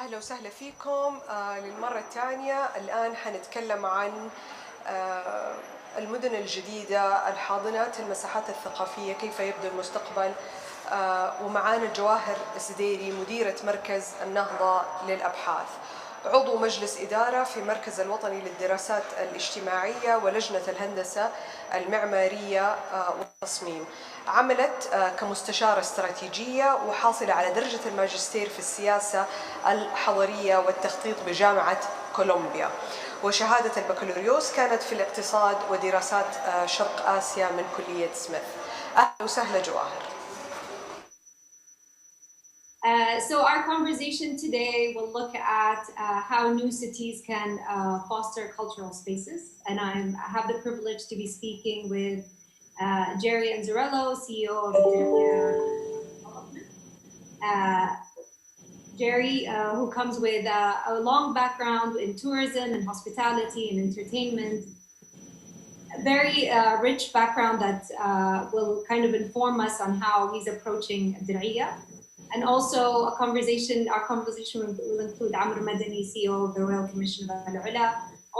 أهلا وسهلا فيكم للمرة الثانية. الآن حنتكلم عن المدن الجديدة، الحاضنات، المساحات الثقافية، كيف يبدو المستقبل. ومعانا جواهر السديري، مديرة مركز النهضة للأبحاث، عضو مجلس إدارة في مركز الوطني للدراسات الاجتماعية ولجنة الهندسة المعمارية والتصميم. عملت كمستشارة استراتيجية وحاصلة على درجة الماجستير في السياسة الحضرية والتخطيط بجامعة كولومبيا، وشهادة البكالوريوس كانت في الاقتصاد ودراسات شرق آسيا من كلية سميث. أهلا وسهلا جواهر. So our conversation today will look at how new cities can foster cultural spaces, and I have the privilege to be speaking with Jerry Anzarello, CEO of Jerry, who comes with a long background in tourism and hospitality and entertainment, a very rich background that will kind of inform us on how he's approaching Diriyah. And also our conversation will include Amr AlMadani, CEO of the Royal Commission of Al-Ula,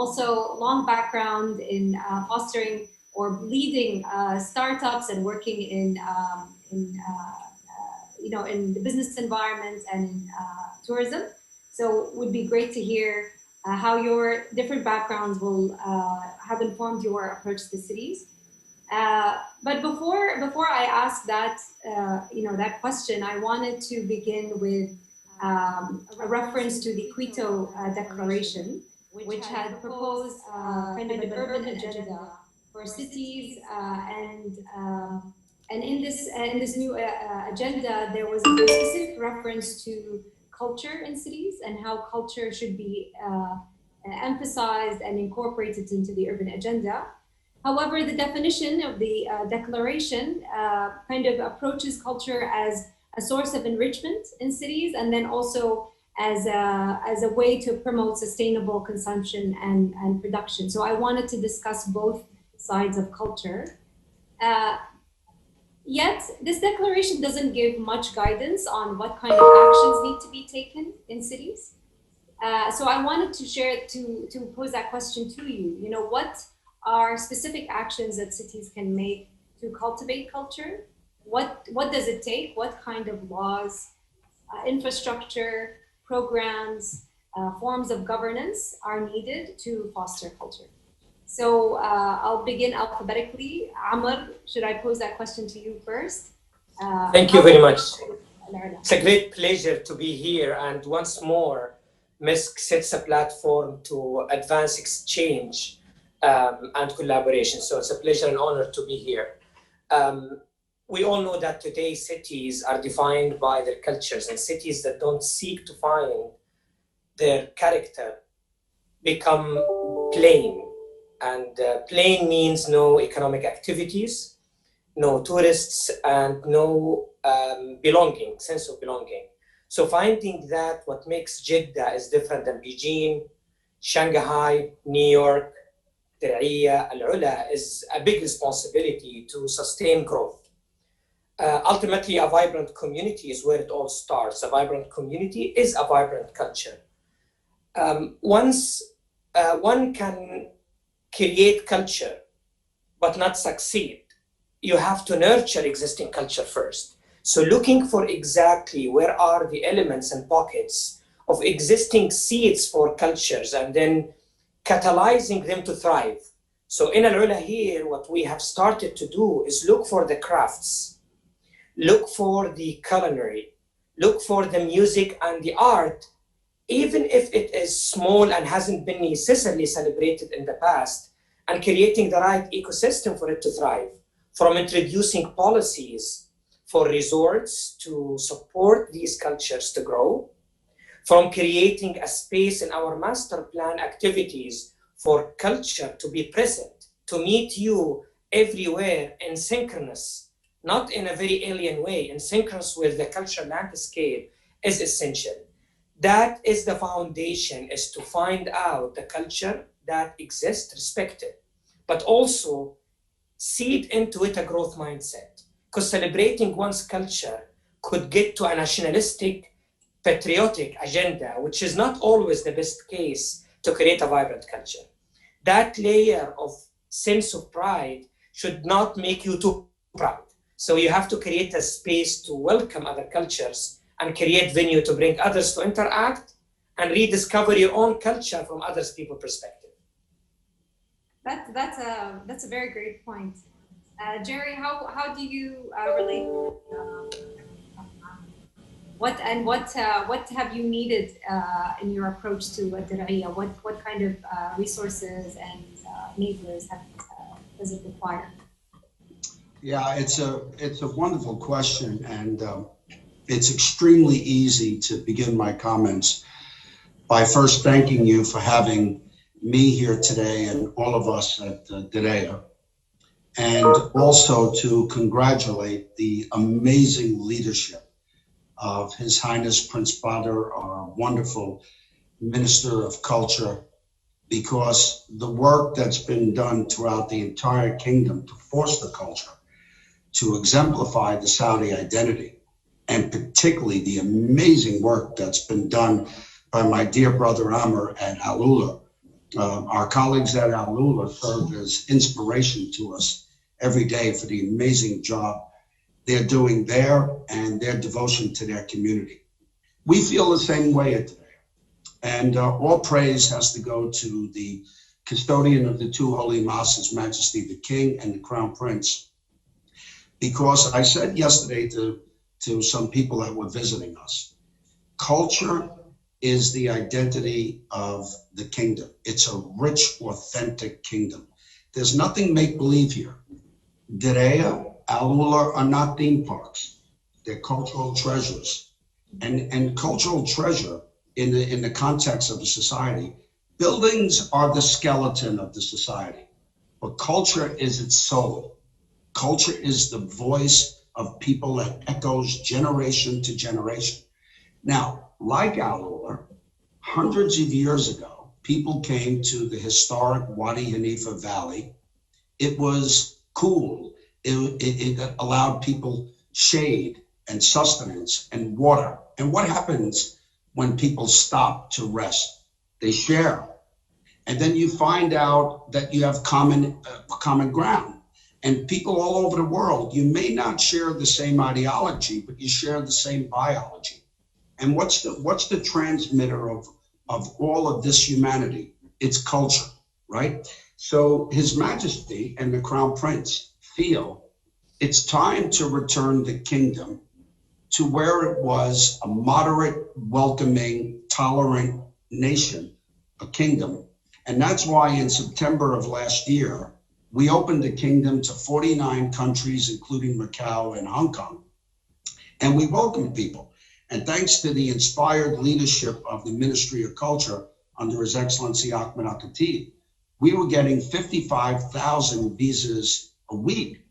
also long background in fostering or leading startups and working in the business environment and in tourism. So it would be great to hear how your different backgrounds will have informed your approach to cities. But before I ask that that question, I wanted to begin with a reference to the Quito Declaration, which had proposed kind of an urban agenda for cities, and in this new agenda, there was a specific reference to culture in cities and how culture should be emphasized and incorporated into the urban agenda. However, the definition of the declaration kind of approaches culture as a source of enrichment in cities, and then also as a way to promote sustainable consumption and production. So I wanted to discuss both sides of culture. Yet, this declaration doesn't give much guidance on what kind of actions need to be taken in cities. So I wanted to share, to pose that question to you. What are specific actions that cities can make to cultivate culture? What does it take? What kind of laws, infrastructure, programs, forms of governance are needed to foster culture? So I'll begin alphabetically. Amr, should I pose that question to you first? Thank you very much. It's a great pleasure to be here, and once more, MISC sets a platform to advance exchange and collaboration. So it's a pleasure and honor to be here. We all know that today cities are defined by their cultures, and cities that don't seek to find their character become plain. And plain means no economic activities, no tourists, and no sense of belonging. So finding that what makes Jeddah is different than Beijing, Shanghai, New York, Diriyah, Al-Ula is a big responsibility to sustain growth. Ultimately, a vibrant community is where it all starts. A vibrant community is a vibrant culture. Once one can create culture but not succeed, you have to nurture existing culture first. So looking for exactly where are the elements and pockets of existing seeds for cultures, and then catalyzing them to thrive. So in Al-Ula here, what we have started to do is look for the crafts, look for the culinary, look for the music and the art, even if it is small and hasn't been necessarily celebrated in the past, and creating the right ecosystem for it to thrive, from introducing policies for resorts to support these cultures to grow, from creating a space in our master plan activities for culture to be present, to meet you everywhere in synchronous, not in a very alien way, in synchronous with the cultural landscape is essential. That is the foundation, is to find out the culture that exists, respect it, but also seed into it a growth mindset. Because celebrating one's culture could get to a nationalistic patriotic agenda, which is not always the best case to create a vibrant culture. That layer of sense of pride should not make you too proud. So you have to create a space to welcome other cultures and create venue to bring others to interact and rediscover your own culture from others people's perspective. That's a very great point. Jerry, how do you relate? What have you needed in your approach to Dir'iyya? What kind of resources and enablers does it require? Yeah, it's a wonderful question, and it's extremely easy to begin my comments by first thanking you for having me here today and all of us at Dir'iyya, and also to congratulate the amazing leadership of His Highness Prince Badr, our wonderful Minister of Culture, because the work that's been done throughout the entire kingdom to foster culture, to exemplify the Saudi identity, and particularly the amazing work that's been done by my dear brother Amr at Al. Our colleagues at Al serve as inspiration to us every day for the amazing job they're doing there and their devotion to their community. We feel the same way at today. And all praise has to go to the custodian of the two holy mosques, His Majesty the King and the Crown Prince. Because I said yesterday to some people that were visiting us, culture is the identity of the kingdom. It's a rich, authentic kingdom. There's nothing make-believe here. Dir'iyya, Al are not theme parks. They're cultural treasures. And cultural treasure in the context of a society, buildings are the skeleton of the society, but culture is its soul. Culture is the voice of people that echoes generation to generation. Now, like Al, hundreds of years ago, people came to the historic Wadi Hanifa Valley. It was cool. It allowed people shade and sustenance and water. And what happens when people stop to rest? They share. And then you find out that you have common ground. And people all over the world, you may not share the same ideology, but you share the same biology. And what's the transmitter of all of this humanity? It's culture, right? So His Majesty and the Crown Prince feel it's time to return the kingdom to where it was, a moderate, welcoming, tolerant nation, a kingdom. And that's why in September of last year, we opened the kingdom to 49 countries, including Macau and Hong Kong. And we welcomed people. And thanks to the inspired leadership of the Ministry of Culture under His Excellency Ahmed Al-Khatib, we were getting 55,000 visas a week.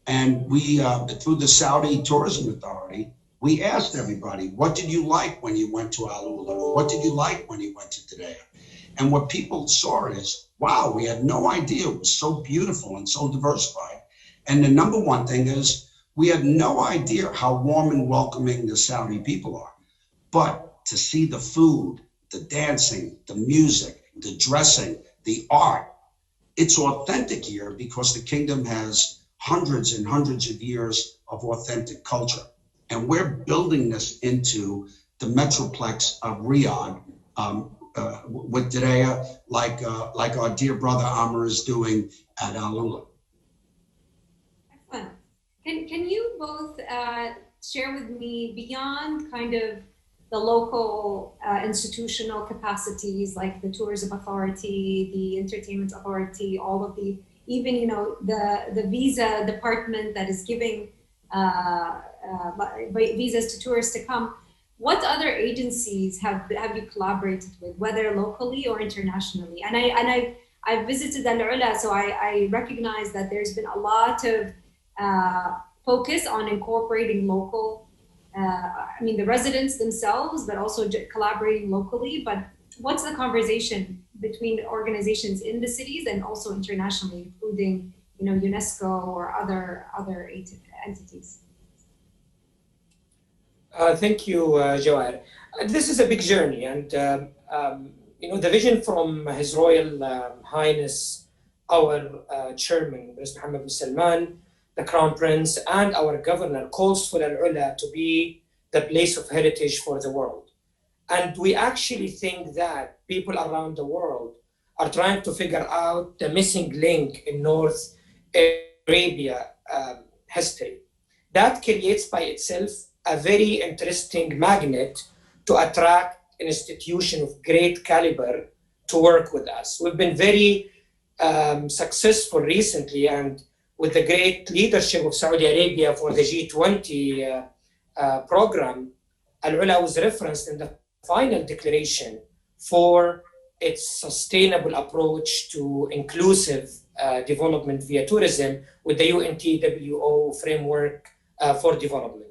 And we, through the Saudi Tourism Authority, we asked everybody, what did you like when you went to Al? What did you like when you went to Dir'iyya? And what people saw is, wow, we had no idea it was so beautiful and so diversified. And the number one thing is, we had no idea how warm and welcoming the Saudi people are. But to see the food, the dancing, the music, the dressing, the art, it's authentic here because the kingdom has hundreds and hundreds of years of authentic culture. And we're building this into the metroplex of Riyadh with Dir'iyya, like our dear brother Amr is doing at Al. Excellent. Can you both share with me, beyond kind of the local institutional capacities like the tourism authority, the entertainment authority, all of the, even, you know, the visa department that is giving visas to tourists to come, what other agencies have you collaborated with, whether locally or internationally? And I visited Al, so I recognize that there's been a lot of focus on incorporating local, the residents themselves, but also collaborating locally. But what's the conversation between organizations in the cities and also internationally, including, you know, UNESCO or other entities? Thank you, Jawaher. This is a big journey, and the vision from His Royal Highness, our Chairman, Prince Mohammed bin Salman, the Crown Prince, and our Governor calls for Al-Ula to be the place of heritage for the world. And we actually think that people around the world are trying to figure out the missing link in North Arabia history. That creates by itself a very interesting magnet to attract an institution of great caliber to work with us. We've been very successful recently, and with the great leadership of Saudi Arabia for the G20 program, Al-Ula was referenced in the final declaration for its sustainable approach to inclusive development via tourism with the UNTWO framework for development.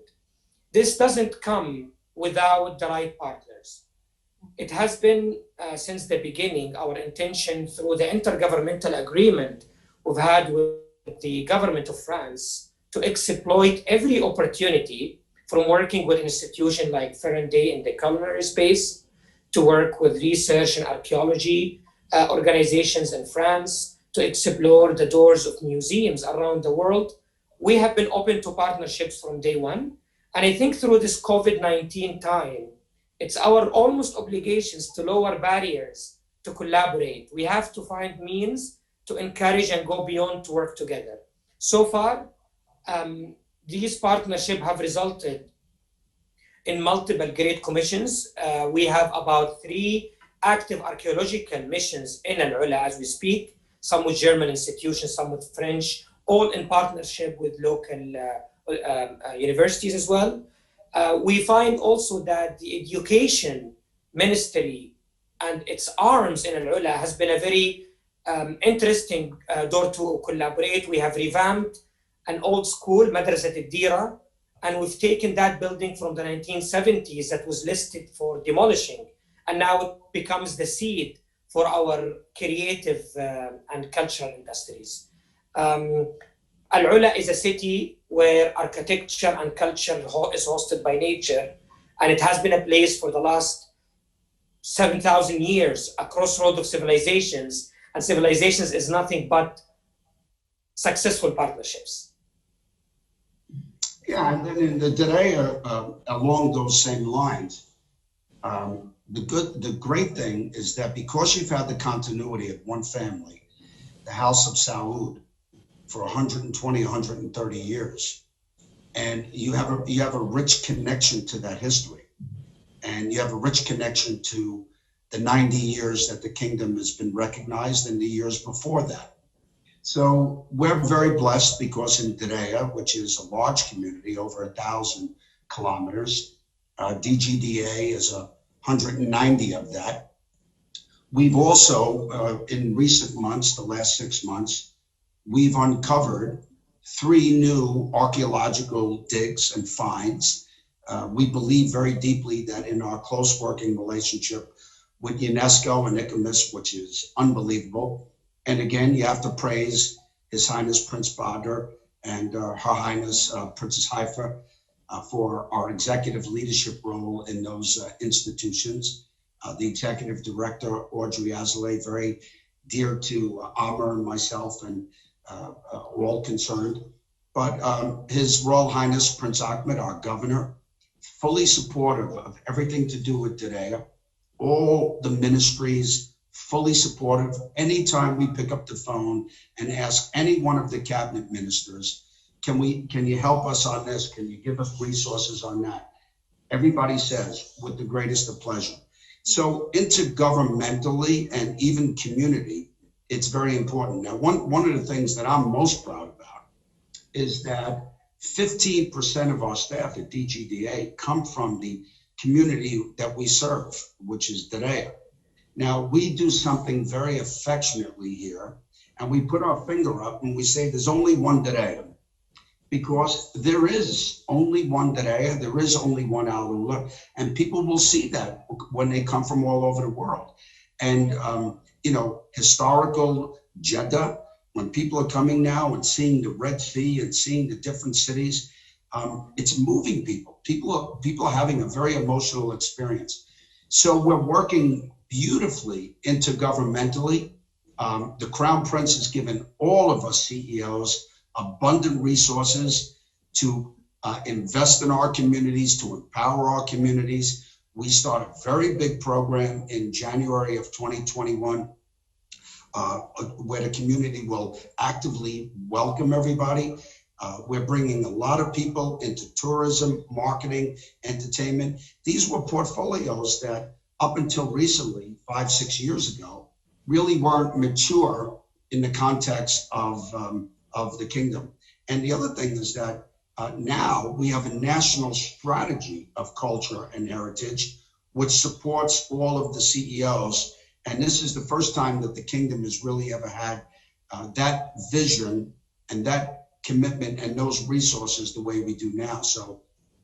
This doesn't come without the right partners. It has been, since the beginning, our intention through the intergovernmental agreement we've had with the government of France to exploit every opportunity from working with institutions like Ferrandé in the culinary space, to work with research and archaeology organizations in France, to explore the doors of museums around the world. We have been open to partnerships from day one. And I think through this COVID-19 time, it's our almost obligations to lower barriers to collaborate. We have to find means to encourage and go beyond to work together. So far, these partnerships have resulted in multiple great commissions. We have about 3 active archaeological missions in Al-Ula as we speak, some with German institutions, some with French, all in partnership with local universities as well. We find also that the education ministry and its arms in Al-Ula has been a very interesting door to collaborate. We have revamped an old school, Madrasat al-Dira, and we've taken that building from the 1970s that was listed for demolishing, and now it becomes the seed for our creative and cultural industries. Al-Ula is a city where architecture and culture is hosted by nature, and it has been a place for the last 7,000 years, a crossroad of civilizations, and civilizations is nothing but successful partnerships. Yeah, and then in the Diraya, along those same lines, the great thing is that because you've had the continuity of one family, the House of Saud, for 120, 130 years, and you have a rich connection to that history, and you have a rich connection to the 90 years that the kingdom has been recognized and the years before that. So we're very blessed because in Diraya, which is a large community, over 1,000 kilometers, DGDA is 190 of that. We've also, in recent months, the last 6 months, we've uncovered 3 new archaeological digs and finds. We believe very deeply that in our close working relationship with UNESCO and ICOMOS, which is unbelievable. And again, you have to praise His Highness Prince Badr and Her Highness Princess Haifa for our executive leadership role in those institutions. The executive director, Audrey Azoulay, very dear to Amr and myself and all concerned. But His Royal Highness Prince Ahmed, our governor, fully supportive of everything to do with Diraya. All the ministries, fully supportive. Anytime we pick up the phone and ask any one of the cabinet ministers, can you help us on this? Can you give us resources on that? Everybody says, with the greatest of pleasure. So intergovernmentally and even community, it's very important. Now, one of the things that I'm most proud about is that 15% of our staff at DGDA come from the community that we serve, which is Diraya. Now, we do something very affectionately here, and we put our finger up and we say there's only one Diraya, because there is only one Diraya, there is only one Al-Ula, and people will see that when they come from all over the world. And, historical Jeddah, when people are coming now and seeing the Red Sea and seeing the different cities, It's moving people. People are having a very emotional experience. So we're working beautifully intergovernmentally. The Crown Prince has given all of us CEOs abundant resources to invest in our communities, to empower our communities. We started a very big program in January of 2021 where the community will actively welcome everybody. We're bringing a lot of people into tourism, marketing, entertainment. These were portfolios that up until recently, 5-6 years ago, really weren't mature in the context of the kingdom. And the other thing is that now we have a national strategy of culture and heritage, which supports all of the CEOs. And this is the first time that the kingdom has really ever had that vision and that commitment and those resources the way we do now. So,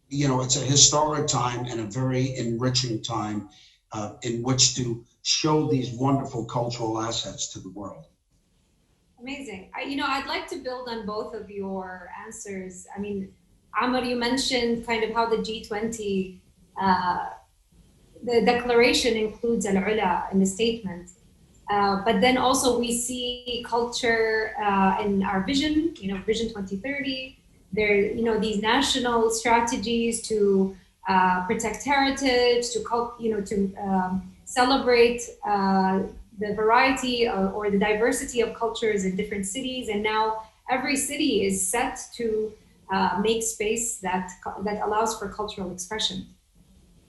you know, it's a historic time and a very enriching time in which to show these wonderful cultural assets to the world. Amazing. I'd like to build on both of your answers. I mean, Amr, you mentioned kind of how the G20, the declaration includes al-ula in the statement. But then also we see culture in our vision, Vision 2030. There, these national strategies to protect heritage, to celebrate the variety or the diversity of cultures in different cities. And now every city is set to make space that allows for cultural expression.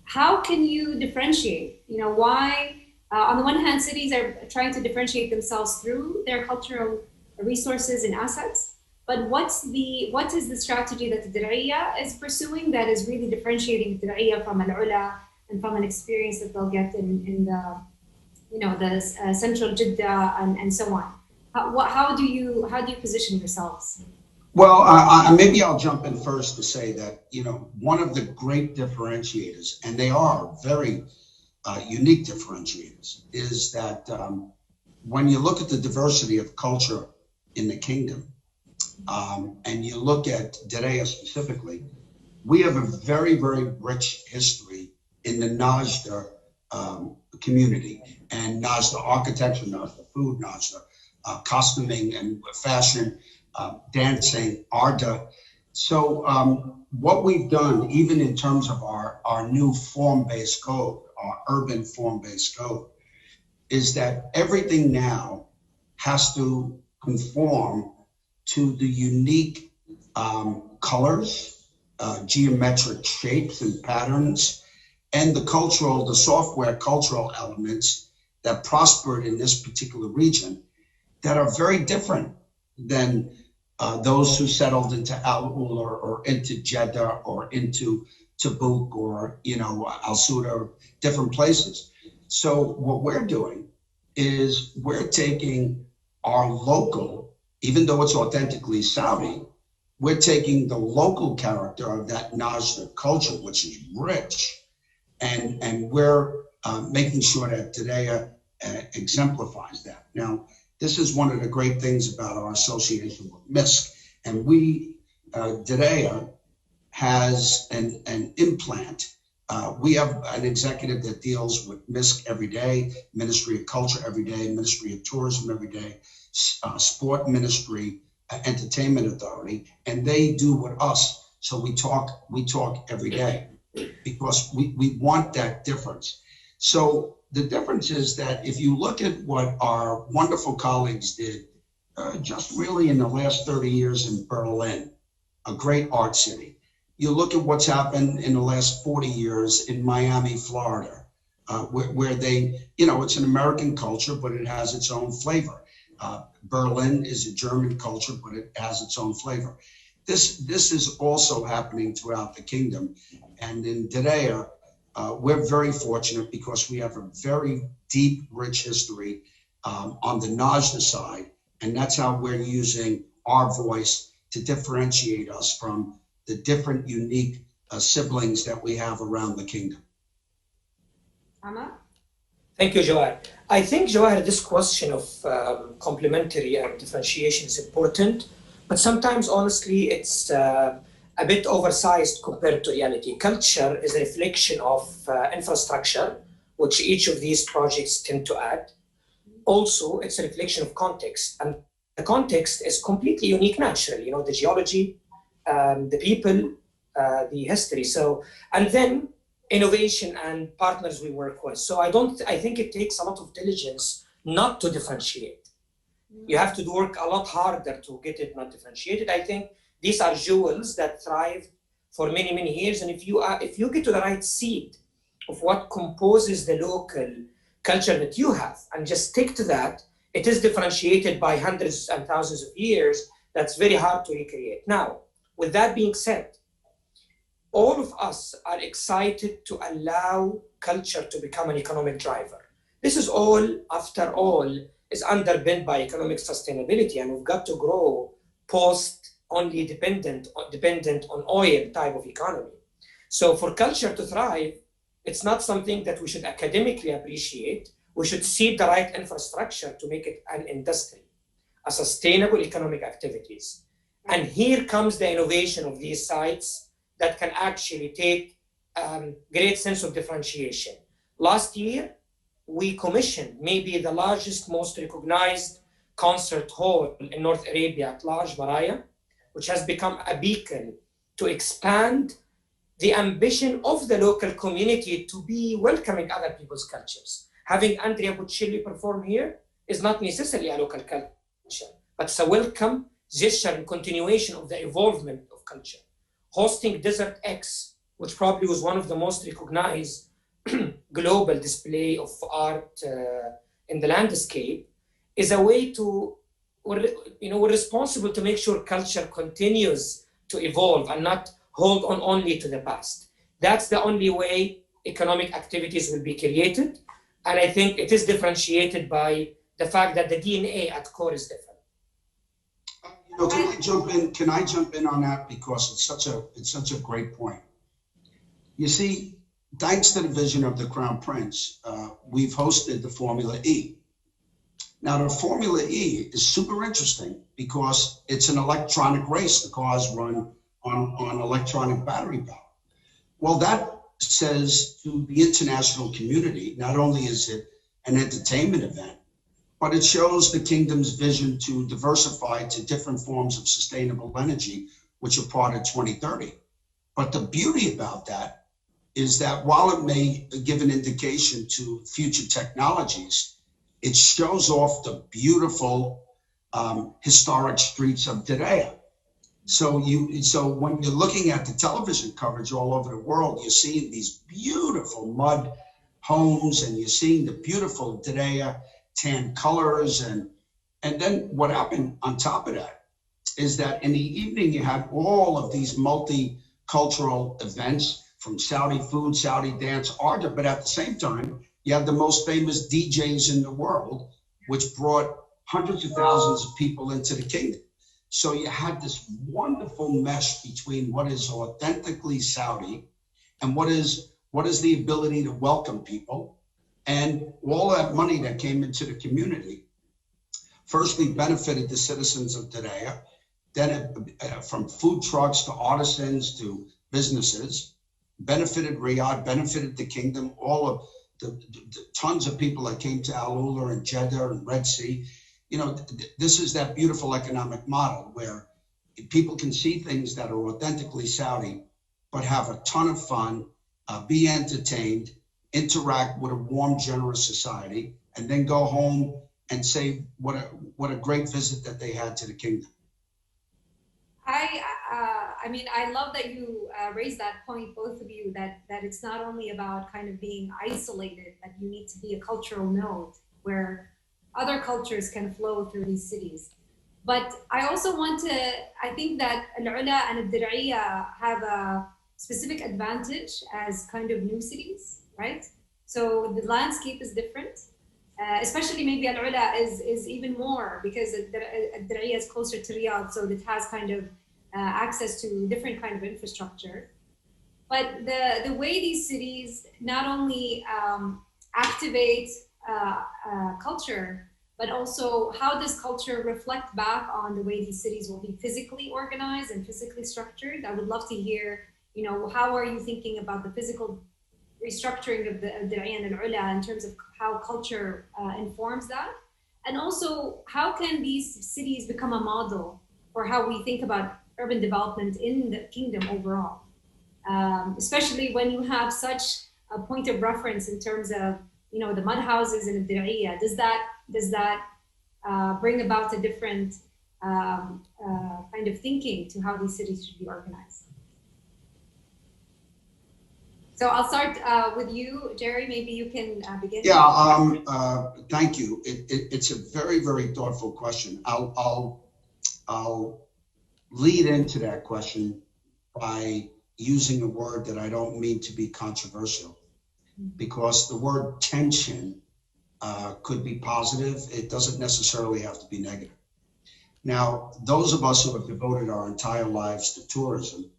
How can you differentiate? Why? On the one hand, cities are trying to differentiate themselves through their cultural resources and assets. But what is the strategy that the Dir'iyya is pursuing that is really differentiating the Dir'iyya from al-ula and from an experience that they'll get in the central Jeddah and so on? How do you position yourselves? Well, maybe I'll jump in first to say that, one of the great differentiators, and they are very unique differentiators, is that when you look at the diversity of culture in the kingdom, and you look at Dir'iyya specifically, we have a very, very rich history in the Najda community, and Najda architecture, Najda food, Najda costuming and fashion, dancing, Arda. So what we've done, even in terms of our new form-based code, our urban form-based code, is that everything now has to conform to the unique colors, geometric shapes and patterns, and the software cultural elements that prospered in this particular region that are very different than those who settled into Al-Ul or into Jeddah or into Tabuk or Al-Suda, different places. So what we're doing is we're taking our local, even though it's authentically Saudi, we're taking the local character of that Najda culture, which is rich, and we're making sure that Dir'iyya exemplifies that. Now, this is one of the great things about our association with MISC, and Dir'iyya has an implant. We have an executive that deals with MISC every day, Ministry of Culture every day, Ministry of Tourism every day, Sport Ministry, Entertainment Authority, and they do with us. So we talk every day because we want that difference. So the difference is that if you look at what our wonderful colleagues did just really in the last 30 years in Berlin, a great art city. You look at what's happened in the last 40 years in Miami, Florida, where they, it's an American culture, but it has its own flavor. Berlin is a German culture, but it has its own flavor. This is also happening throughout the kingdom. And in Dir'iyya, we're very fortunate because we have a very deep, rich history on the Najda side. And that's how we're using our voice to differentiate us from the different unique siblings that we have around the kingdom. Amma? Thank you, Jawaher. I think, Jawaher, this question of complementary and differentiation is important, but sometimes, honestly, it's a bit oversized compared to reality. Culture is a reflection of infrastructure, which each of these projects tend to add. Also, it's a reflection of context, and the context is completely unique naturally, the geology, the people, the history. So, and then innovation and partners we work with. So I think it takes a lot of diligence not to differentiate. You have to work a lot harder to get it not differentiated. I think these are jewels that thrive for many, many years. And if you get to the right seed of what composes the local culture that you have and just stick to that, it is differentiated by hundreds and thousands of years. That's very hard to recreate. Now, with that being said, all of us are excited to allow culture to become an economic driver. This is all, after all, is underpinned by economic sustainability, and we've got to grow post-only dependent on oil type of economy. So for culture to thrive, it's not something that we should academically appreciate. We should seed the right infrastructure to make it an industry, a sustainable economic activities. And here comes the innovation of these sites that can actually take great sense of differentiation. Last year, we commissioned maybe the largest, most recognized concert hall in North Arabia at large, Baraya, which has become a beacon to expand the ambition of the local community to be welcoming other people's cultures. Having Andrea Bocelli perform here is not necessarily a local culture, but it's a welcome gesture and continuation of the evolvement of culture. Hosting Desert X, which probably was one of the most recognized global display of art in the landscape, is a way to, we're responsible to make sure culture continues to evolve and not hold on only to the past. That's the only way economic activities will be created. And I think it is differentiated by the fact that the DNA at core is different. Can I jump in on that, because it's such a great point. You see, thanks to the vision of the Crown Prince, we've hosted the Formula E. Now, the Formula E is super interesting because it's an electronic race. The cars run on electronic battery power. Well, that says to the international community, not only is it an entertainment event, but it shows the kingdom's vision to diversify to different forms of sustainable energy, which are part of 2030. But the beauty about that is that while it may give an indication to future technologies, it shows off the beautiful historic streets of Ledina. So when you're looking at the television coverage all over the world, you're seeing these beautiful mud homes, and you're seeing the beautiful Ledina tan colors, and then what happened on top of that is that in the evening you had all of these multicultural events, from Saudi food, Saudi dance, art, but at the same time you had the most famous DJs in the world, which brought hundreds of thousands of people into the kingdom. So you had this wonderful mesh between what is authentically Saudi and what is the ability to welcome people. And all that money that came into the community, firstly benefited the citizens of Ledina, then from food trucks to artisans to businesses, benefited Riyadh, benefited the kingdom, all of the tons of people that came to Al Ula and Jeddah and Red Sea. This is that beautiful economic model where people can see things that are authentically Saudi, but have a ton of fun, be entertained, interact with a warm, generous society, and then go home and say what a great visit that they had to the kingdom. I love that you raised that point, both of you, that it's not only about kind of being isolated, that you need to be a cultural node where other cultures can flow through these cities. But I also I think that Al-Ula and Al-Dir'iyya have a specific advantage as kind of new cities, right? So the landscape is different, especially maybe Al-Ula is even more because Al-Dir'iyya is closer to Riyadh, so it has kind of access to different kind of infrastructure. But the way these cities not only activate culture, but also how does culture reflect back on the way these cities will be physically organized and physically structured? I would love to hear, how are you thinking about the physical restructuring of the Ayn al-Ula in terms of how culture informs that? And also, how can these cities become a model for how we think about urban development in the kingdom overall? Especially when you have such a point of reference in terms of, the mud houses in Diriyah. Does that bring about a different kind of thinking to how these cities should be organized? So I'll start with you, Jerry. Maybe you can begin. Yeah, thank you. It's a very, very thoughtful question. I'll lead into that question by using a word that I don't mean to be controversial, because the word tension could be positive. It doesn't necessarily have to be negative. Now, those of us who have devoted our entire lives to tourism,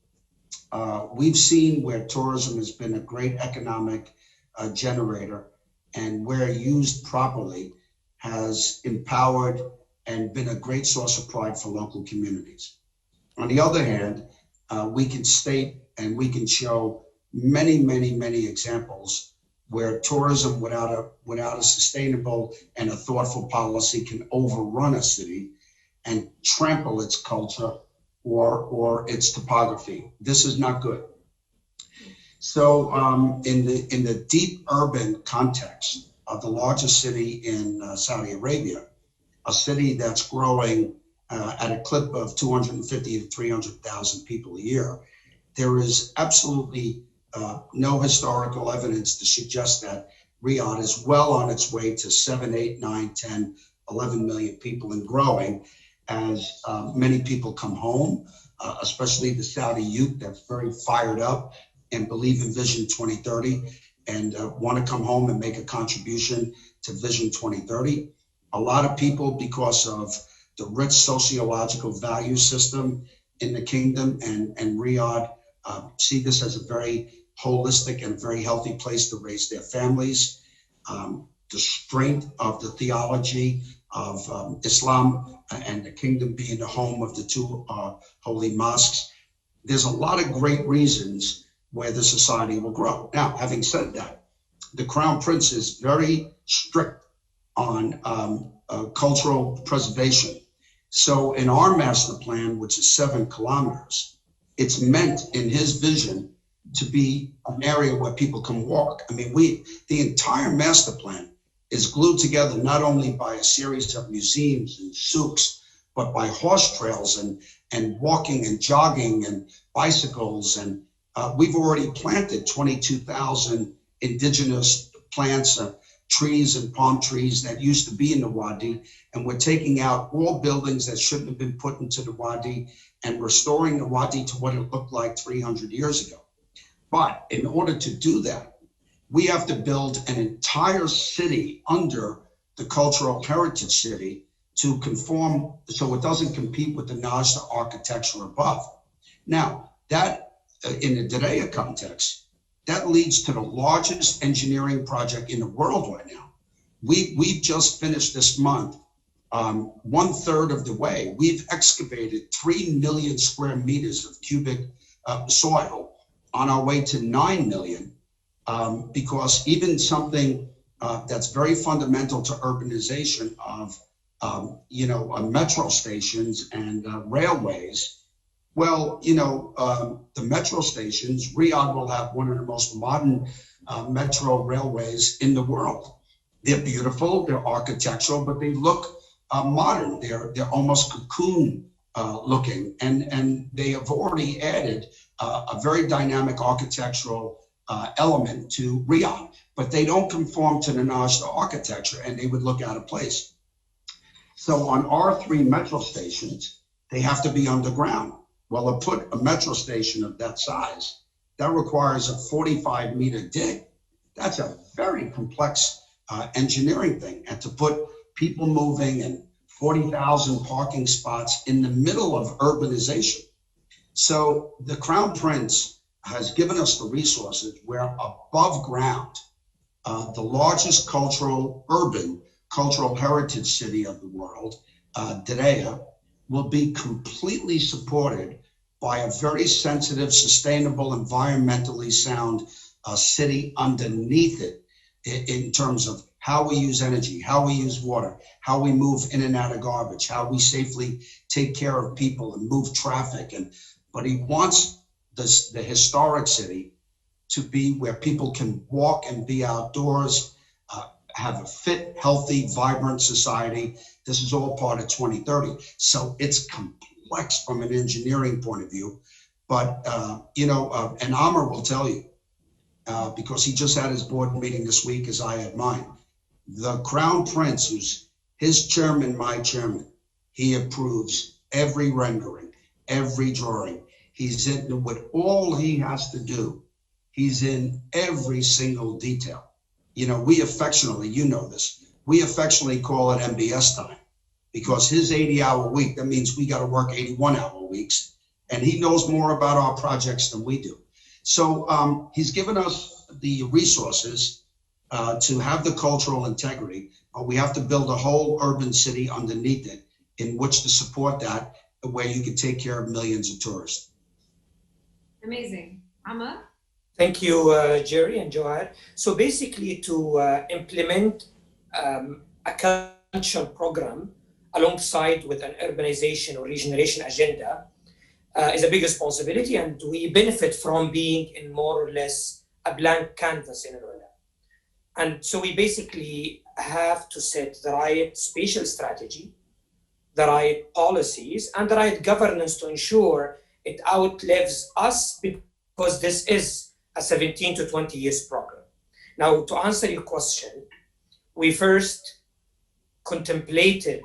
we've seen where tourism has been a great economic generator, and where used properly has empowered and been a great source of pride for local communities. On the other hand, we can state and we can show many, many, many examples where tourism without a sustainable and a thoughtful policy can overrun a city and trample its culture or its topography. This is not good. So in the deep urban context of the largest city in Saudi Arabia, a city that's growing at a clip of 250 to 300,000 people a year, there is absolutely no historical evidence to suggest that Riyadh is well on its way to 7, 8, 9, 10, 11 million people and growing, as many people come home, especially the Saudi youth that's very fired up and believe in Vision 2030 and want to come home and make a contribution to Vision 2030. A lot of people, because of the rich sociological value system in the kingdom and Riyadh, see this as a very holistic and very healthy place to raise their families. The strength of the theology of Islam and the kingdom being the home of the two holy mosques. There's a lot of great reasons where the society will grow. Now, having said that, the Crown Prince is very strict on cultural preservation. So in our master plan, which is 7 kilometers, it's meant in his vision to be an area where people can walk. I mean, the entire master plan is glued together not only by a series of museums and souks, but by horse trails and walking and jogging and bicycles. And we've already planted 22,000 indigenous plants, trees and palm trees that used to be in the Wadi. And we're taking out all buildings that shouldn't have been put into the Wadi and restoring the Wadi to what it looked like 300 years ago. But in order to do that, we have to build an entire city under the cultural heritage city to conform so it doesn't compete with the Najda architecture above. Now, that in the Diriyah context, that leads to the largest engineering project in the world right now. We've just finished this month, 1/3 of the way. We've excavated 3 million square meters of cubic soil on our way to 9 million. Because even something that's very fundamental to urbanization of, metro stations and railways, well, the metro stations, Riyadh will have one of the most modern metro railways in the world. They're beautiful, they're architectural, but they look modern. They're almost cocoon looking, and they have already added a very dynamic architectural element to Riyadh, but they don't conform to the Najda architecture and they would look out of place. So on our 3 metro stations, they have to be underground. Well, to put a metro station of that size, that requires a 45-meter dig. That's a very complex engineering thing. And to put people moving and 40,000 parking spots in the middle of urbanization. So the Crown Prince has given us the resources where above ground, the largest cultural urban cultural heritage city of the world, Ledina, will be completely supported by a very sensitive, sustainable, environmentally sound city underneath it in terms of how we use energy, how we use water, how we move in and out of garbage, how we safely take care of people and move traffic. But he wants the historic city to be where people can walk and be outdoors, have a fit, healthy, vibrant society. This is all part of 2030. So it's complex from an engineering point of view. But, and Amr will tell you, because he just had his board meeting this week, as I had mine. The Crown Prince, who's his chairman, my chairman, he approves every rendering, every drawing. He's in with all he has to do. He's in every single detail. We affectionately, we affectionately call it MBS time, because his 80-hour week, that means we got to work 81-hour weeks. And he knows more about our projects than we do. So he's given us the resources to have the cultural integrity, but we have to build a whole urban city underneath it in which to support that, where you can take care of millions of tourists. Amazing. Amr? Thank you, Jerry and Jawaher. So basically, to implement a cultural program alongside with an urbanization or regeneration agenda is a big responsibility, and we benefit from being in more or less a blank canvas in Al-Ula. And so we basically have to set the right spatial strategy, the right policies, and the right governance to ensure it outlives us, because this is a 17 to 20 years program. Now, to answer your question, we first contemplated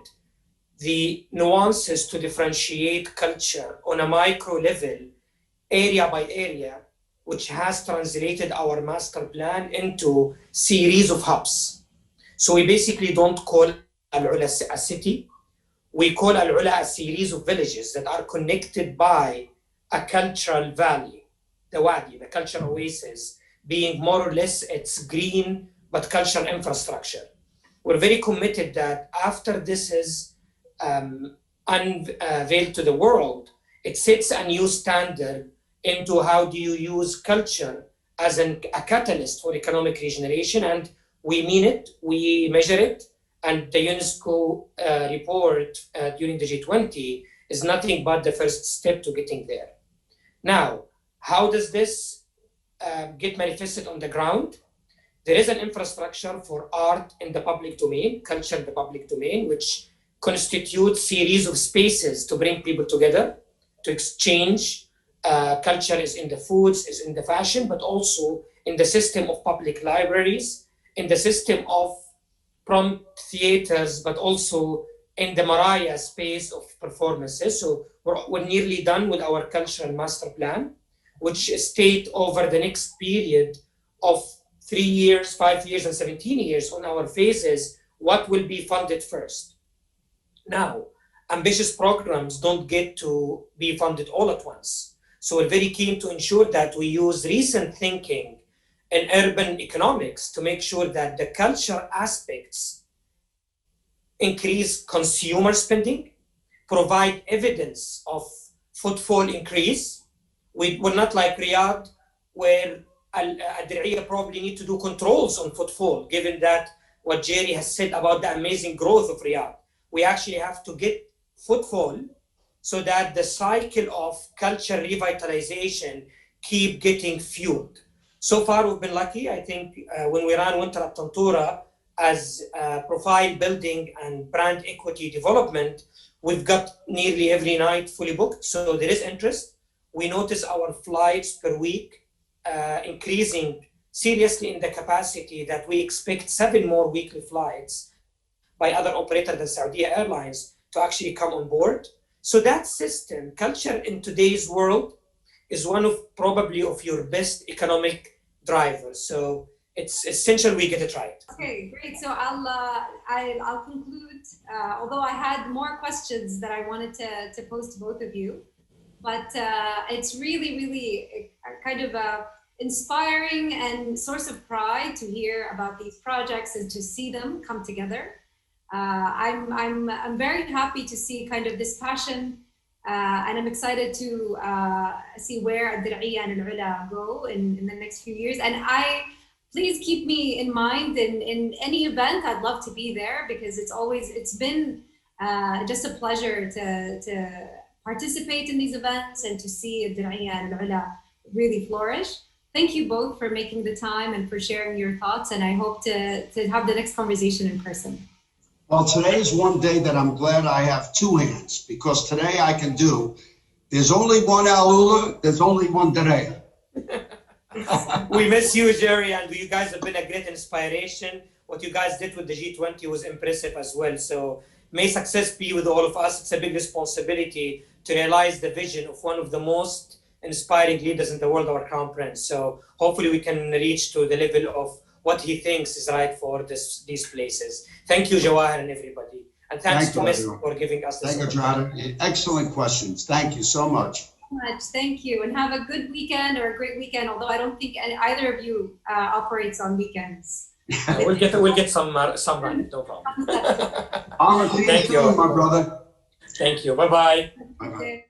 the nuances to differentiate culture on a micro level, area by area, which has translated our master plan into series of hubs. So we basically don't call Al-Ula a city. We call Al-Ula a series of villages that are connected by a cultural valley, the Wadi, the cultural oasis, being more or less its green but cultural infrastructure. We're very committed that after this is unveiled to the world, it sets a new standard into how do you use culture as a catalyst for economic regeneration. And we mean it, we measure it, and the UNESCO report during the G20 is nothing but the first step to getting there. Now, how does this get manifested on the ground? There is an infrastructure for art in the public domain, culture in the public domain, which constitutes series of spaces to bring people together, to exchange. Culture is in the foods, is in the fashion, but also in the system of public libraries, in the system of prompt theaters, but also in the Mariah space of performances. So we're nearly done with our cultural master plan, which state over the next period of 3 years, 5 years, and 17 years on our phases, what will be funded first. Now, ambitious programs don't get to be funded all at once. So we're very keen to ensure that we use recent thinking in urban economics to make sure that the culture aspects increase consumer spending, provide evidence of footfall increase. We're not like Riyadh, where Al-Dir'iyya probably need to do controls on footfall, given that what Jerry has said about the amazing growth of Riyadh. We actually have to get footfall so that the cycle of culture revitalization keep getting fueled. So far, we've been lucky. I think when we ran Winter at Tantura as profile building and brand equity development, we've got nearly every night fully booked. So there is interest. We notice our flights per week increasing seriously in the capacity that we expect 7 more weekly flights by other operators than Saudi Airlines to actually come on board. So that system, culture in today's world, is one of probably of your best economic drivers. So it's essential we get it right. Okay, great. So I'll conclude, although I had more questions that I wanted to pose to both of you, but it's really, really kind of inspiring and source of pride to hear about these projects and to see them come together. I'm very happy to see kind of this passion, and I'm excited to see where الدرعية and العلا go in the next few years. And please keep me in mind in any event. I'd love to be there, because it's been just a pleasure to participate in these events and to see الدرعية and العلا really flourish. Thank you both for making the time and for sharing your thoughts, and I hope to have the next conversation in person. Well, today is one day that I'm glad I have two hands, because today I can do, there's only one Alula, there's only one Dereya. We miss you, Jerry, and you guys have been a great inspiration. What you guys did with the G20 was impressive as well. So may success be with all of us. It's a big responsibility to realize the vision of one of the most inspiring leaders in the world, our Crown Prince. So hopefully we can reach to the level of what he thinks is right for these places. Thank you, Jawaher, and everybody. And thanks to Messi for giving us this. Thank you, Jawaher. Excellent questions. Thank you so much. Thank you, and have a good weekend or a great weekend. Although I don't think either of you operates on weekends. We'll get some run, no problem. Thank you, my brother. Thank you. Bye bye. Bye bye.